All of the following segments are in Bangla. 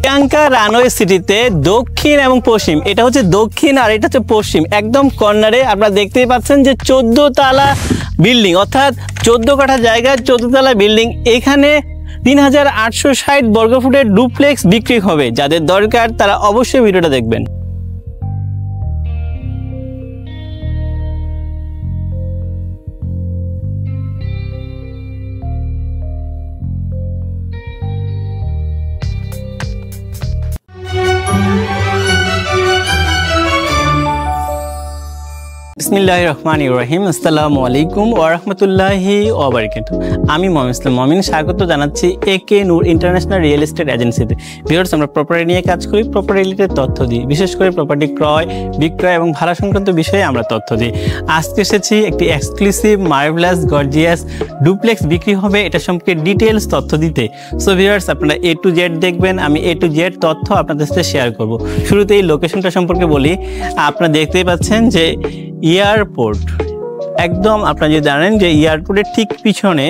প্রিয়াঙ্কা রানওয়ে সিটিতে দক্ষিণ এবং পশ্চিম, এটা হচ্ছে দক্ষিণ আর এটা হচ্ছে পশ্চিম, একদম কর্নারে আপনারা দেখতেই পাচ্ছেন যে 14 তলা বিল্ডিং, অর্থাৎ 14 কাঠা জায়গায় 14 তলা বিল্ডিং। এখানে 3860 বর্গফুটের ডুপ্লেক্স বিক্রি হবে। যাদের দরকার তারা অবশ্যই ভিডিওটা দেখবেন। বিসমিল্লাহির রহমানির রহিম। আসসালামু আলাইকুম ওয়া রাহমাতুল্লাহি ওয়া বারাকাতুহু। আমি মোহাম্মদ ইসলাম মমিন স্বাগত জানাচ্ছি একে নূর ইন্টারন্যাশনাল রিয়েল এস্টেট এজেন্সিতে। ভিউয়ার্স, আমরা প্রপার্টি নিয়ে কাজ করি, প্রপার্টি রিলেটেড তথ্য দিই, বিশেষ করে প্রপার্টি ক্রয় বিক্রয় এবং ভাড়া সংক্রান্ত বিষয়ে আমরা তথ্য দিই। আজকে এসেছি একটি এক্সক্লুসিভ মার্ভেলাস গর্জিয়াস ডুপ্লেক্স বিক্রি হবে, এটা সম্পর্কে ডিটেলস তথ্য দিতে। সো ভিউয়ার্স, আপনারা A to Z দেখবেন, আমি A to Z তথ্য আপনাদের সাথে শেয়ার করব। শুরুতেই লোকেশনটা সম্পর্কে বলি। আপনারা দেখতেই পাচ্ছেন যে এয়ারপোর্ট, একদম আপনারা যদি জানেন যে এয়ারপোর্টের ঠিক পিছনে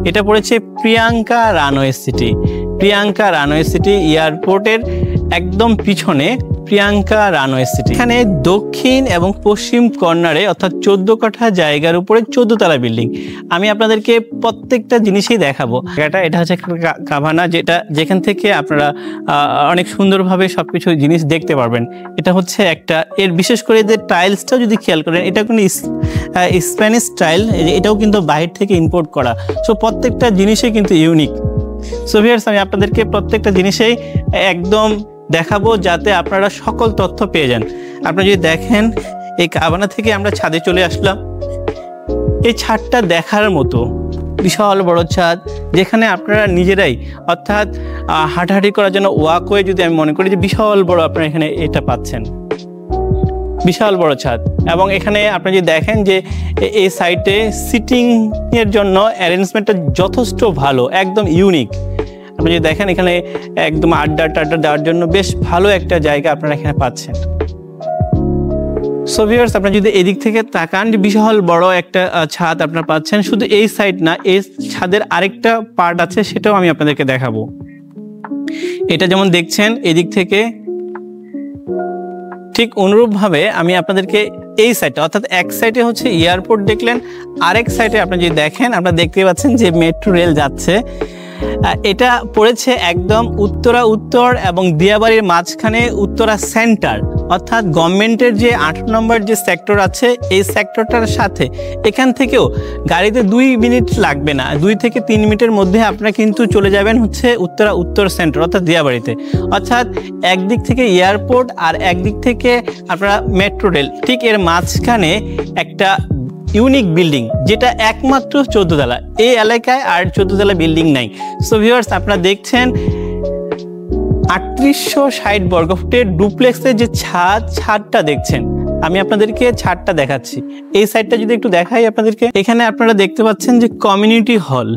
এটা পড়েছে Priyanka runway city. Priyanka runway city এয়ারপোর্টের একদম পিছনে প্রিয়াঙ্কা রানওয়ে সিটি। এখানে দক্ষিণ এবং পশ্চিম কর্নারে অর্থাৎ 14 কাঠা জায়গার উপরে 14 তলা বিল্ডিং। আমি আপনাদেরকে প্রত্যেকটা জিনিসই দেখাবো। এটা হচ্ছে কাভানা, যেখান থেকে আপনারা অনেক সুন্দরভাবে সবকিছু জিনিস দেখতে পারবেন। এটা হচ্ছে একটা, এর বিশেষ করে যে টাইলসটা যদি খেয়াল করেন, এটা কিন্তু স্প্যানিশ টাইল, এটাও কিন্তু বাইরে থেকে ইম্পোর্ট করা। সো প্রত্যেকটা জিনিসই কিন্তু ইউনিক। সো ভিউয়ার্স, আমি আপনাদেরকে প্রত্যেকটা জিনিসেই একদম দেখাবো যাতে আপনারা সকল তথ্য পেয়ে যান। আপনারা যদি দেখেন, এই কাভানা থেকে আমরা ছাদে চলে আসলাম। এই ছাদটা দেখার মতো, বিশাল বড় ছাদ, যেখানে আপনারা নিজেরাই অর্থাৎ হাঁটাহাঁটি করার জন্য ওয়াকওয়ে, যদি আমি মনে করি যে বিশাল বড় আপনারা এখানে এটা পাচ্ছেন, বিশাল বড় ছাদ। এবং এখানে আপনি যদি দেখেন যে এই সাইডে সিটিং এর জন্য অ্যারেঞ্জমেন্টটা যথেষ্ট ভালো, একদম ইউনিক। আপনি যদি দেখেন এখানে একদম আড্ডা দেওয়ার জন্য বেশ ভালো একটা জায়গা আপনারা এখানে পাচ্ছেন। সো ভিউয়ার্স, আপনারা যদি এদিক থেকে তাকান, যে বিশাল বড় একটা ছাদ আপনারা পাচ্ছেন। শুধু এই সাইড না, এই ছাদের আরেকটা পার্ট আছে, সেটাও আমি আপনাদেরকে দেখাবো। এটা যেমন দেখছেন এদিক থেকে, ঠিক অনুরূপভাবে আমি আপনাদেরকে এই সাইডটা, অর্থাৎ এক সাইডে হচ্ছে এয়ারপোর্ট দেখলেন, আরেক সাইডে আপনারা যদি দেখেন, আপনারা দেখতে পাচ্ছেন যে মেট্রো রেল যাচ্ছে। এটা পড়েছে একদম উত্তর এবং দিয়াবাড়ির মাঝখানে উত্তরা সেন্টার, অর্থাৎ গভর্নমেন্টের যে 18 নম্বর যে সেক্টর আছে, এই সেক্টরটার সাথে এখান থেকেও গাড়িতে 2 মিনিট লাগবে না, 2 থেকে 3 মিনিটের মধ্যে আপনারা কিন্তু চলে যাবেন হচ্ছে উত্তর সেন্টার, অর্থাৎ দিয়াবাড়িতে। অর্থাৎ একদিক থেকে এয়ারপোর্ট আর একদিক থেকে আপনারা মেট্রো রেল, ঠিক এর মাঝখানে একটা ইউনিক বিল্ডিং, যেটা একমাত্র 14 তলা। এই এলাকায় আর 14 তলা বিল্ডিং নাই। সো ভিউয়ার্স, আপনারা দেখছেন 3860 বর্গফুটের ডুপ্লেক্সের যে ছাদটা দেখছেন। আমি আপনাদেরকে ছাদটা দেখাচ্ছি। এই সাইডটা যদি একটু দেখাই আপনাদেরকে, এখানে আপনারা দেখতে পাচ্ছেন যে কমিউনিটি হল।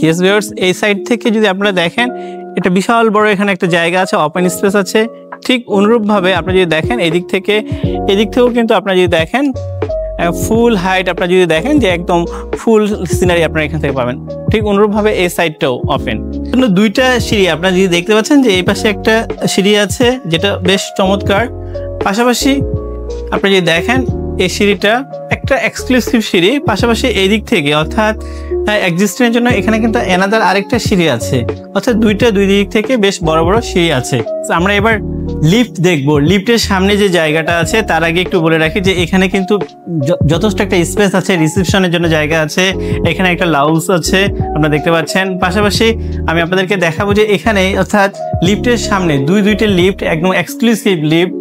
ইয়েস ভিউয়ার্স, এই সাইড থেকে যদি আপনারা দেখেন, এটা বিশাল বড় এখানে একটা জায়গা আছে, ওপেন স্পেস আছে। ঠিক অনুরূপভাবে আপনারা যদি দেখেন এদিক থেকেও কিন্তু আপনারা যদি দেখেন ফুল হাইট, আপনারা যদি দেখেন যে একদম ফুল সিনারি আপনারা এখান থেকে পাবেন। ঠিক অনুরূপভাবে এই সাইডটাও ওপেন। দুইটা সিঁড়ি আপনারা যদি দেখতে পাচ্ছেন যে এই পাশে একটা সিঁড়ি আছে, যেটা বেশ চমৎকার। পাশাপাশি আপনারা যদি দেখেন এই সিঁড়িটা একটা এক্সক্লুসিভ সিঁড়ি। পাশাপাশি এই দিক থেকে, অর্থাৎ এক্সিস্টেন্সের জন্য এখানে কিন্তু এনাদার আরেকটা সিঁড়ি আছে, অর্থাৎ দুই দিক থেকে বেশ বড় সিঁড়ি আছে। আমরা এবার লিফট দেখবো। লিফটের সামনে যে জায়গাটা আছে, তার আগে একটু বলে রাখি যে এখানে কিন্তু যথেষ্ট একটা স্পেস আছে, রিসেপশনের জন্য জায়গা আছে। এখানে একটা লাউঞ্জ আছে, আপনারা দেখতে পাচ্ছেন। পাশাপাশি আমি আপনাদেরকে দেখাবো যে এখানে, অর্থাৎ লিফটের সামনে দুইটা লিফট, একদম এক্সক্লুসিভ লিফট,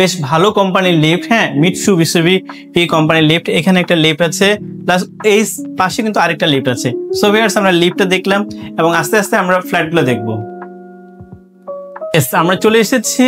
বেশ ভালো কোম্পানির লিফট। হ্যাঁ, মিৎসুবিশি এই কোম্পানির লিফট। এখানে একটা লিফট আছে, প্লাস এই পাশে কিন্তু আরেকটা লিফট আছে। সো ভিউয়ার্স, আমরা লিফটটা দেখলাম এবং আস্তে আস্তে আমরা ফ্ল্যাটগুলো দেখবো। আমরা চলে এসেছি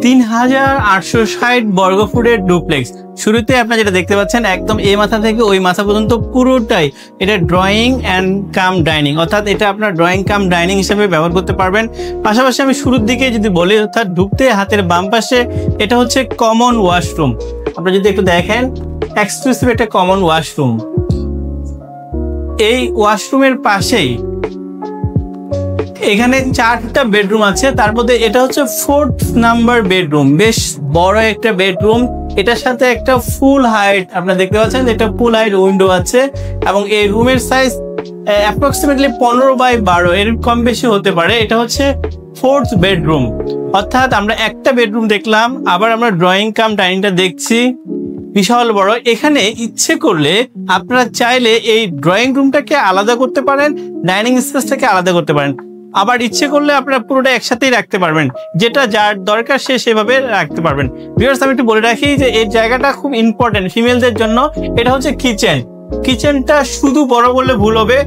3860 বর্গফুটের ডুপ্লেক্স। শুরুতে আপনারা যেটা দেখতে পাচ্ছেন, একদম এই মাথা থেকে ওই মাথা পর্যন্ত পুরোটাই এটা ড্রয়িং অ্যান্ড কাম ডাইনিং, অর্থাৎ এটা আপনার ড্রয়িং কাম ডাইনিং হিসেবে ব্যবহার করতে পারবেন। পাশাপাশি আমি শুরুর দিকে যদি বলি, অর্থাৎ ঢুকতে হাতের বাম পাশে এটা হচ্ছে কমন ওয়াশরুম। আপনারা যদি একটু দেখেন, এক্সক্লুসিভ একটা কমন ওয়াশরুম। এই ওয়াশরুমের পাশেই এখানে 4টা বেডরুম আছে, তার মধ্যে এটা হচ্ছে 4th নাম্বার বেডরুম, বেশ বড় একটা বেডরুম। এটার সাথে একটা ফুল হাইট আপনারা দেখতে পাচ্ছেন, এটা ফুল হাইট উইন্ডো আছে এবং এই রুমের সাইজ অ্যাপ্রক্সিমেটলি 15x12 এর কম বেশি হতে পারে। এটা হচ্ছে 4th বেডরুম, অর্থাৎ আমরা একটা বেডরুম দেখলাম, আবার আমরা ড্রয়িং কাম ডাইনিংটা দেখছি, বিশাল বড়। এখানে ইচ্ছে করলে আপনারা চাইলে এই ড্রয়িং রুমটাকে আলাদা করতে পারেন, ডাইনিং স্পেসটাকে আলাদা করতে পারেন, আবার ইচ্ছে করলে আপনারা পুরোটা একসাথেই রাখতে পারবেন, যেটা যার দরকার সে সেভাবে রাখতে পারবেন। ভিউয়ার্স, আমি একটু বলে রাখি যে এই জায়গাটা খুব ইম্পর্টেন্ট ফিমেলদের জন্য। এটা হচ্ছে কিচেন। কিচেনটা শুধু বড় বললে ভুল হবে,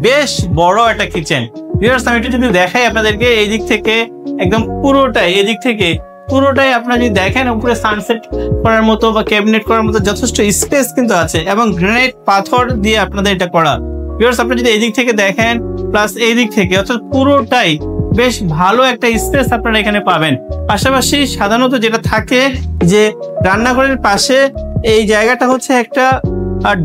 বেশ বড় একটা কিচেন। ভিউয়ার্স, আমি একটু যদি দেখাই আপনাদেরকে, এই দিক থেকে একদম পুরোটাই, এদিক থেকে পুরোটাই আপনারা যদি দেখেন, উপরে সানসেট করার মতো বা ক্যাবিনেট করার মতো যথেষ্ট স্পেস কিন্তু আছে এবং গ্রানাইট পাথর দিয়ে আপনাদের এটা করা। ভিউয়ার্স, আপনি যদি এই দিক থেকে দেখেন প্লাস এই দিক থেকে, অর্থাৎ পুরোটাই বেশ ভালো একটা স্পেস আপনারা এখানে পাবেন। পাশাপাশি সাধারণত যেটা থাকে যে রান্নাঘরের পাশে এই জায়গাটা হচ্ছে একটা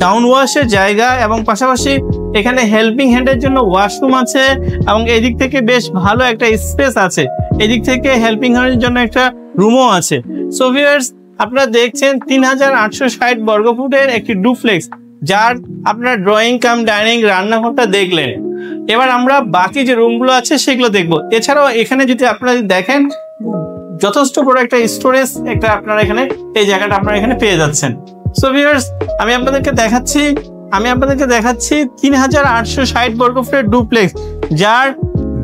ডাউন ওয়াশের জায়গা এবং পাশাপাশি এখানে হেল্পিং হ্যান্ডের জন্য ওয়াশরুম আছে এবং এই দিক থেকে বেশ ভালো একটা স্পেস আছে। এদিক থেকে হেল্পিং হ্যান্ডের জন্য একটা রুমও আছে। সো ভিউয়ার্স, আপনারা দেখছেন 3860 বর্গফুটের একটি ডুপ্লেক্স, যার আপনার ড্রয়িং কাম ডাইনিং রান্নাঘরটা দেখলেন। এবার আমরা বাকি যে রুমগুলো আছে সেগুলো দেখবো। এছাড়াও এখানে যদি আপনারা দেখেন, যথেষ্ট বড় একটা স্টোরেজ একটা আপনারা এখানে এই জায়গাটা আপনারা এখানে পেয়ে যাচ্ছেন। সো ভিউয়ার্স, আমি আপনাদেরকে দেখাচ্ছি 3860 বর্গফুটের ডুপ্লেক্স, যার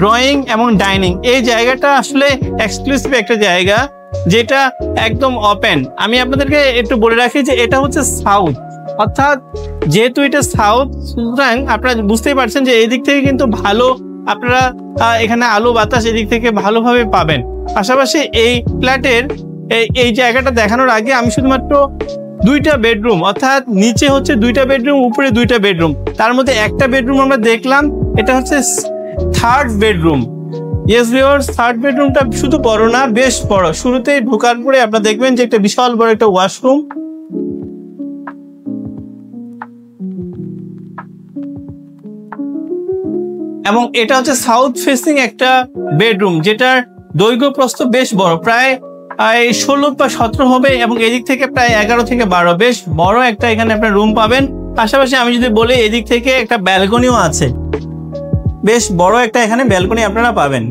ড্রয়িং এবং ডাইনিং এই জায়গাটা আসলে এক্সক্লুসিভ একটা জায়গা, যেটা একদম ওপেন। আমি আপনাদেরকে একটু বলে রাখি যে এটা হচ্ছে সাউথ, অর্থাৎ যেহেতু এটা সাউথ, সুতরাং আপনারা বুঝতেই পারছেন যে এই দিক থেকে কিন্তু ভালো আপনারা এখানে আলো বাতাস এদিক থেকে ভালোভাবে পাবেন। পাশাপাশি এই ফ্ল্যাটের এই জায়গাটা দেখানোর আগে আমি শুধুমাত্র 2টা বেডরুম, অর্থাৎ নিচে হচ্ছে 2টা বেডরুম, উপরে 2টা বেডরুম, তার মধ্যে একটা বেডরুম আমরা দেখলাম, এটা হচ্ছে 3rd bedroom. Yes viewers, 3rd বেডরুমটা শুধু বড় না, বেশ বড়। শুরুতেই ঢোকার পরে আপনারা দেখবেন যে একটা বিশাল বড় একটা ওয়াশরুম এবং এটা হচ্ছে সাউথ ফেসিং একটা বেডরুম, যেটার দৈর্ঘ্য প্রস্থ বেশ বড়, প্রায় 16 বা 17 হবে এবং এদিক থেকে প্রায় 11 থেকে 12, বেশ বড় একটা এখানে আপনার রুম পাবেন। পাশাপাশি আমি যদি বলি, এদিক থেকে একটা ব্যালকনিও আছে, বেশ বড় একটা এখানে ব্যালকনি আপনারা পাবেন।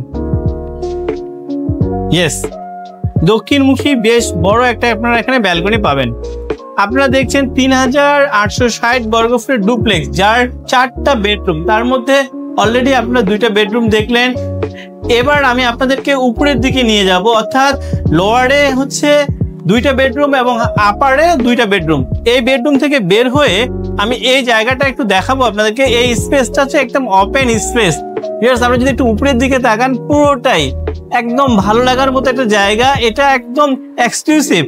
ইয়েস, দক্ষিণমুখী বেশ বড় একটা আপনারা এখানে ব্যালকনি পাবেন। আপনারা দেখছেন 3860 বর্গফুটের ডুপ্লেক্স, যার 4টা বেডরুম, তার মধ্যে অলরেডি আপনারা 2টা বেডরুম দেখলেন। এবার আমি আপনাদেরকে উপরের দিকে নিয়ে যাব, অর্থাৎ লোয়ারে হচ্ছে 2টা বেডরুম এবং আপারে 2টা বেডরুম। এই বেডরুম থেকে বের হয়ে আমি এই জায়গাটা একটু দেখাবো আপনাদেরকে। এই স্পেসটা হচ্ছে একদম ওপেন স্পেস। ভিউয়ার্স, আমরা যদি একটু উপরের দিকে তাকান, পুরোটাই একদম ভালো লাগার মতো একটা জায়গা, এটা একদম এক্সক্লুসিভ।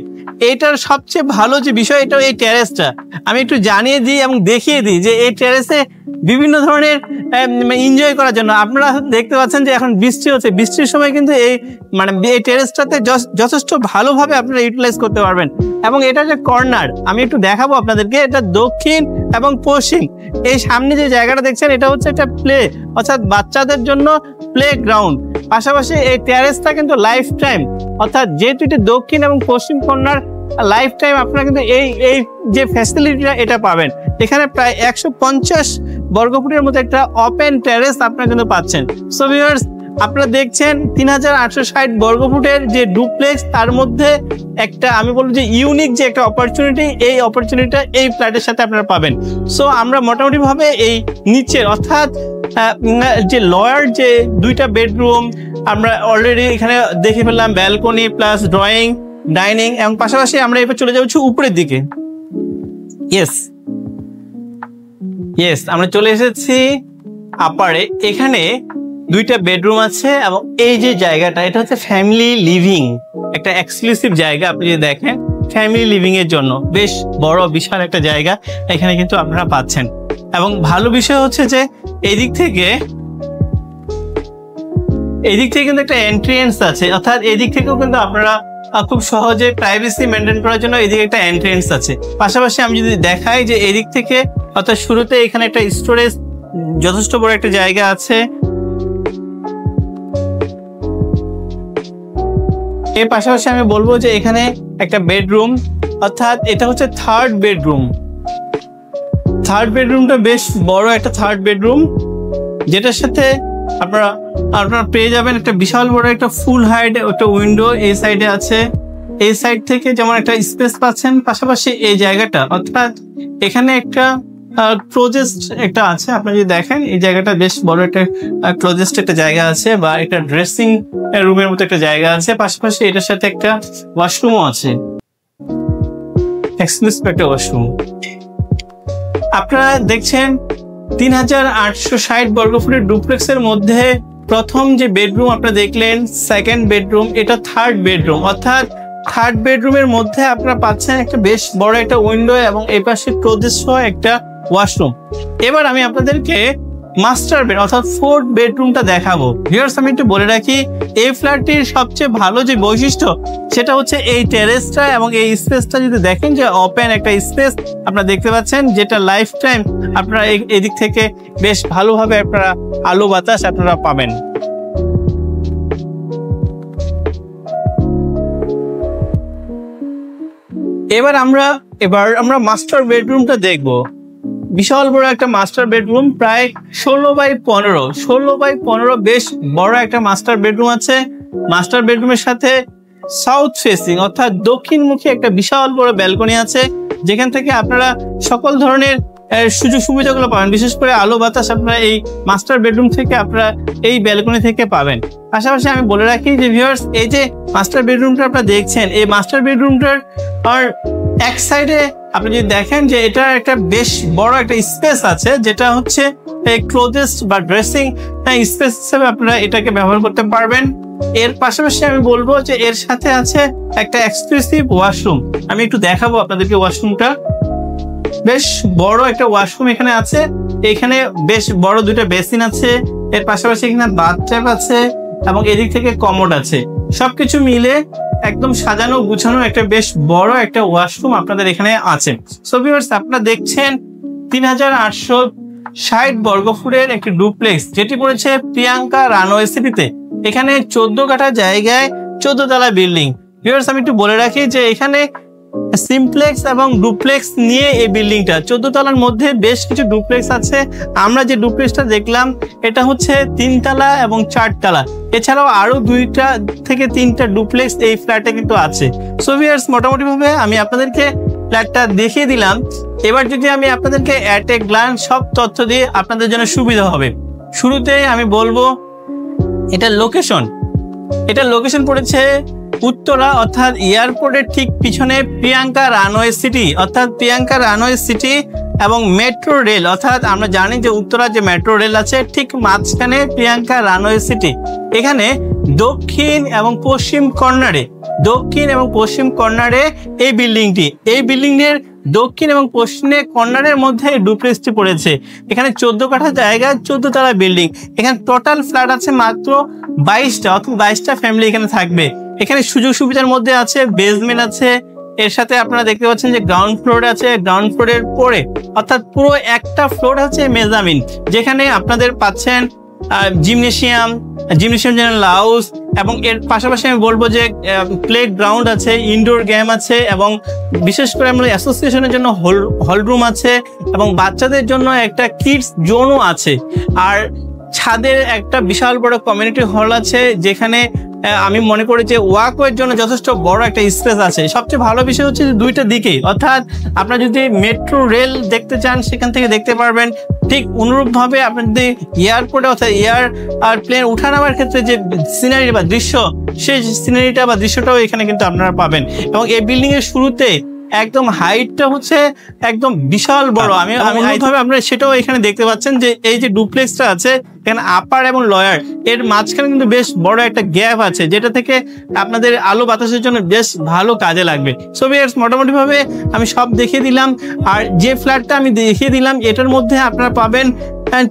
এটার সবচেয়ে ভালো যে বিষয়, এটা এই টেরেসটা আমি একটু জানিয়ে দিই এবং দেখিয়ে দিই যে এই টেরেসে বিভিন্ন ধরনের এনজয় করার জন্য আপনারা দেখতে পাচ্ছেন যে এখন বৃষ্টি হচ্ছে, বৃষ্টির সময় কিন্তু এই টেরেসটাতে যথেষ্ট ভালোভাবে আপনারা ইউটিলাইজ করতে পারবেন। এবং এটা যে কর্নার, আমি একটু দেখাবো আপনাদেরকে, এটা দক্ষিণ এবং পশ্চিম। এই সামনে যে জায়গাটা দেখছেন, এটা হচ্ছে একটা প্লে, অর্থাৎ বাচ্চাদের জন্য প্লে গ্রাউন্ড। পাশাপাশি এই টেরেসটা কিন্তু লাইফ টাইম, অর্থাৎ যেহেতু এটা দক্ষিণ এবং পশ্চিম কর্নার, লাইফ টাইম আপনারা কিন্তু এই যে ফ্যাসিলিটিটা এটা পাবেন। এখানে প্রায় 150 বর্গফুটের মতো একটা ওপেন টেরেস আপনারা কিন্তু পাচ্ছেন। সো ভিউয়ার্স, আপনারা দেখছেন 3860 বর্গফুটের যে ডুপ্লেক্স, তার মধ্যে একটা আমি বলবো যে ইউনিক যে একটা অপরচুনিটি, এই অপরচুনিটিটা এই ফ্ল্যাটের সাথে আপনারা পাবেন। সো আমরা মোটামুটি ভাবে এই নিচের, অর্থাৎ যে লয়ার যে 2টা বেডরুম আমরা অলরেডি এখানে দেখে ফেললাম, ব্যালকনি প্লাস ড্রয়িং ডাইনিং, এবং পাশাপাশি আমরা এবার চলে যাচ্ছি উপরের দিকে। ইয়েস, আমরা চলে এসেছি আপারে। এখানে 2টা বেডরুম আছে এবং এই যে জায়গাটা, এটা হচ্ছে ফ্যামিলি লিভিং, একটা এক্সক্লুসিভ জায়গা। আপনি যদি দেখেন, ফ্যামিলি লিভিং এর জন্য বেশ বড় বিশাল একটা জায়গা এখানে কিন্তু আপনারা পাচ্ছেন। এবং ভালো বিষয় হচ্ছে যে এদিক থেকে কিন্তু একটা এন্ট্রেন্স আছে, অর্থাৎ এদিক থেকেও কিন্তু আপনারা খুব সহজে প্রাইভেসি মেনটেন করার জন্য এদিকে একটা এন্ট্রেন্স আছে। পাশাপাশি আমি যদি দেখাই যে এদিক থেকে, অর্থাৎ শুরুতে এখানে একটা স্টোরেজ যথেষ্ট বড় একটা জায়গা আছে। এর পাশাপাশি আমি বলবো যে এখানে একটা বেডরুম, অর্থাৎ এটা হচ্ছে থার্ড বেডরুম। থার্ড বেডরুমটা বেশ বড় একটা থার্ড বেডরুম, যেটার সাথে আপনারা পেয়ে যাবেন একটা বিশাল বড় একটা ফুল হাইট একটা উইন্ডো এই সাইডে আছে। এই সাইড থেকে যেমন একটা স্পেস পাচ্ছেন, পাশাপাশি এই জায়গাটা অর্থাৎ এখানে একটা ক্লোজেস্ট একটা আছে। আপনি যদি দেখেন এই জায়গাটা বেশ বড় একটা ক্লোজেস্ট একটা জায়গা আছে, বা একটা ড্রেসিং রুমের মতো একটা জায়গা আছে। পাশাপাশি এটার সাথে একটা ওয়াশরুমও আছে, এক্সক্লুসিভ একটা ওয়াশরুম। আপনারা দেখছেন 3860 বর্গফুটের ডুপ্লেক্সের মধ্যে প্রথম যে বেডরুম আপনারা দেখলেন, সেকেন্ড বেডরুম, এটা থার্ড বেডরুম। অর্থাৎ থার্ড বেডরুমের মধ্যে আপনারা পাচ্ছেন একটা বেশ বড় একটা উইন্ডো এবং এই পাশে ক্লোজেস্ট একটা ওয়াশরুম। এবার আমি আপনাদেরকে মাস্টার বেড অর্থাৎ ফোর্থ বেডরুমটা দেখাবো। ভিউয়ার্স, আমি একটু বলে রাখি, এই ফ্ল্যাটটির সবচেয়ে ভালো যে বৈশিষ্ট্য সেটা হচ্ছে এই টেরেসটা এবং এই স্পেসটা। যদি দেখেন যে ওপেন একটা স্পেস আপনারা দেখতে পাচ্ছেন, যেটা লাইফ টাইম আপনারা এদিক থেকে বেশ ভালোভাবে আপনারা আলো বাতাস আপনারা পাবেন। এবার আমরা মাস্টার বেডরুমটা দেখব। বিশাল বড় একটা মাস্টার বেডরুম, প্রায় 16x15 বেশ বড় একটা মাস্টার বেডরুম আছে। মাস্টার বেডরুমের সাথে সাউথ ফেসিং অর্থাৎ দক্ষিণমুখী একটা বিশাল বড় ব্যালকনি আছে, যেখান থেকে আপনারা সকল ধরনের সুযোগ সুবিধাগুলো পাবেন। বিশেষ করে আলো বাতাস আপনারা এই মাস্টার বেডরুম থেকে আপনারা এই ব্যালকনি থেকে পাবেন। পাশাপাশি আমি বলে রাখি যে ভিউয়ার্স, এই যে মাস্টার বেডরুমটা আপনারা দেখছেন, এই মাস্টার বেডরুমটার আর এক সাইডে আপনি যদি দেখেন যে এটা একটা বেশ বড় একটা স্পেস আছে, যেটা হচ্ছে ক্লোজেস্ট বা ড্রেসিং স্পেস হিসেবে আপনারা এটাকে ব্যবহার করতে পারবেন। এর পাশাপাশি আমি বলবো যে এর সাথে আছে একটা এক্সক্লুসিভ ওয়াশরুম। আমি একটু দেখাবো আপনাদেরকে ওয়াশরুমটা। বেশ বড় একটা ওয়াশরুম এখানে আছে, এখানে বেশ বড় দুটো বেসিন আছে, এর পাশাপাশি এখানে বাথটব আছে এবং এদিক থেকে কমোড আছে। সবকিছু মিলে একদম সাজানো গুছানো একটা বেশ বড় একটা ওয়াশরুম আপনাদের এখানে আছে। সো ভিউয়ার্স, আপনারা দেখছেন 3860 বর্গফুটের একটি ডুপ্লেক্স, যেটি পড়েছে প্রিয়াঙ্কা রানওয়ে সিটিতে। এখানে 14 কাঠা জায়গায় 14 তলা বিল্ডিং। ভিউয়ার্স, আমি একটু বলে রাখি যে এখানে সিমপ্লেক্স এবং ডুপ্লেক্স নিয়ে এই বিল্ডিংটা 14 তলার মধ্যে বেশ কিছু ডুপ্লেক্স আছে। আমরা যে ডুপ্লেক্সটা দেখলাম এটা হচ্ছে 3 তলা এবং 4 তলা, এছাড়াও আরো 2টা থেকে 3টা ডুপ্লেক্স এই ফ্ল্যাটে কিন্তু আছে। সো ভিউয়ার্স, মোটামুটি ভাবে আমি আপনাদেরকে ফ্ল্যাটটা দেখিয়ে দিলাম। এবার যদি আমি আপনাদেরকে অ্যাট এ গ্ল্যান্স সব তথ্য দিয়ে আপনাদের জন্য সুবিধা হবে। শুরুতে আমি বলবো এটা লোকেশন পড়েছে উত্তরা অর্থাৎ এয়ারপোর্টের ঠিক পিছনে প্রিয়াঙ্কা রানওয়ে সিটি, অর্থাৎ প্রিয়াঙ্কা রানওয়ে সিটি এবং মেট্রো রেল, অর্থাৎ আমরা জানি যে উত্তরা যে মেট্রো রেল আছে ঠিক মাঝখানে প্রিয়াঙ্কা রানওয়ে সিটি। এখানে দক্ষিণ এবং পশ্চিম কর্নারে এই বিল্ডিংয়ের দক্ষিণ এবং পশ্চিমে কর্নারের মধ্যে ডুপ্লেক্সটি পড়েছে। এখানে 14 কাঠা জায়গা, 14 তলা বিল্ডিং। এখানে টোটাল ফ্ল্যাট আছে মাত্র 22টা, অর্থাৎ 22টা ফ্যামিলি এখানে থাকবে। এখানে সুযোগ সুবিধার মধ্যে আছে বেসমেন্ট আছে, এর সাথে আপনারা দেখতে পাচ্ছেন যে গ্রাউন্ড ফ্লোর আছে, গ্রাউন্ড ফ্লোরের পরে অর্থাৎ পুরো একটা ফ্লোর আছে মেজামিন, যেখানে আপনাদের পাচ্ছেন জিমনেশিয়াম জেনারেল হাউস, এবং এর পাশাপাশি আমি বলবো যে প্লে গ্রাউন্ড আছে, ইনডোর গেম আছে, এবং বিশেষ করে আমরা অ্যাসোসিয়েশনের জন্য হলরুম আছে, এবং বাচ্চাদের জন্য একটা কিডস জোনও আছে। আর ছাদের একটা বিশাল বড় কমিউনিটি হল আছে, যেখানে আমি মনে করি যে ওয়াকওয়ের জন্য যথেষ্ট বড় একটা স্পেস আছে। সবচেয়ে ভালো বিষয় হচ্ছে যে দুইটা দিকেই, অর্থাৎ আপনারা যদি মেট্রো রেল দেখতে চান সেখান থেকে দেখতে পারবেন। ঠিক অনুরূপভাবে আপনি যদি এয়ারপোর্টে অর্থাৎ প্লেন উঠা নামার ক্ষেত্রে যে সিনারি বা দৃশ্য, সেই সিনারিটা বা দৃশ্যটাও এখানে কিন্তু আপনারা পাবেন। এবং এই বিল্ডিং এর শুরুতে একদম হাইটটা হচ্ছে একদম বিশাল বড়। আমি আপনারা সেটাও এখানে দেখতে পাচ্ছেন যে এই যে ডুপ্লেক্সটা আছে এখানে আপার এবং লয়ার এর মাঝখানে কিন্তু বেশ বড় একটা গ্যাপ আছে, যেটা থেকে আপনাদের আলো বাতাসের জন্য বেশ ভালো কাজে লাগবে। সো ভিউয়ার্স, মোটামুটি ভাবে আমি সব দেখিয়ে দিলাম। আর যে ফ্ল্যাটটা আমি দেখিয়ে দিলাম এটার মধ্যে আপনারা পাবেন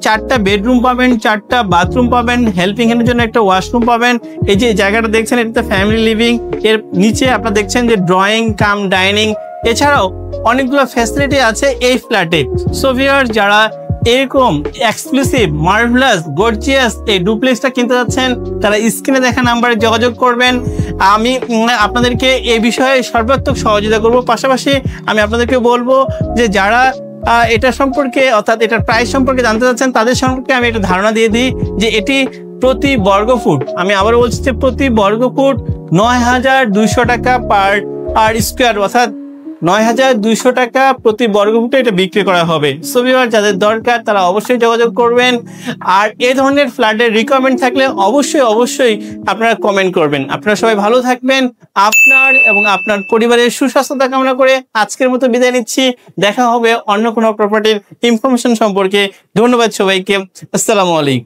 4টা বেডরুম পাবেন, 4টা বাথরুম পাবেন, হেল্পিং এর জন্য একটা ওয়াশরুম পাবেন। এই যে জায়গাটা দেখছেন এটা ফ্যামিলি লিভিং, এর নিচে আপনারা দেখছেন যে ড্রয়িং কাম ডাইনিং, এছাড়াও অনেকগুলো ফ্যাসিলিটি আছে এই ফ্ল্যাটে। সো ভিউয়ার্স, যারা এরকম এক্সক্লুসিভ মার্ভেলাস গর্জিয়াস এই ডুপ্লেক্সটা কিনতে যাচ্ছেন, তারা স্ক্রিনে দেখা নাম্বারে যোগাযোগ করবেন। আমি আপনাদেরকে এই বিষয়ে সর্বাত্মক সহযোগিতা করব। পাশাপাশি আমি আপনাদেরকে বলবো যে যারা এটা সম্পর্কে অর্থাৎ এটার প্রাইস সম্পর্কে জানতে চাচ্ছেন তাদের সম্পর্কে আমি একটা ধারণা দিয়ে দিই যে এটি প্রতি বর্গফুট, আমি আবারও বলছি যে প্রতি বর্গফুট ৯,২০০ টাকা পার স্কোয়ার, অর্থাৎ ৯,২০০ টাকা প্রতি বর্গফুটে এটা বিক্রি করা হবে। সো ভিউয়ার, যাদের দরকার তারা অবশ্যই যোগাযোগ করবেন। আর এই ধরনের ফ্ল্যাটের রিকোয়ারমেন্ট থাকলে অবশ্যই আপনারা কমেন্ট করবেন। আপনারা সবাই ভালো থাকবেন, আপনার এবং আপনার পরিবারের সুস্বাস্থ্যতা কামনা করে আজকের মতো বিদায় নিচ্ছি। দেখা হবে অন্য কোনো প্রপার্টির ইনফরমেশন সম্পর্কে। ধন্যবাদ সবাইকে। আসসালামু আলাইকুম।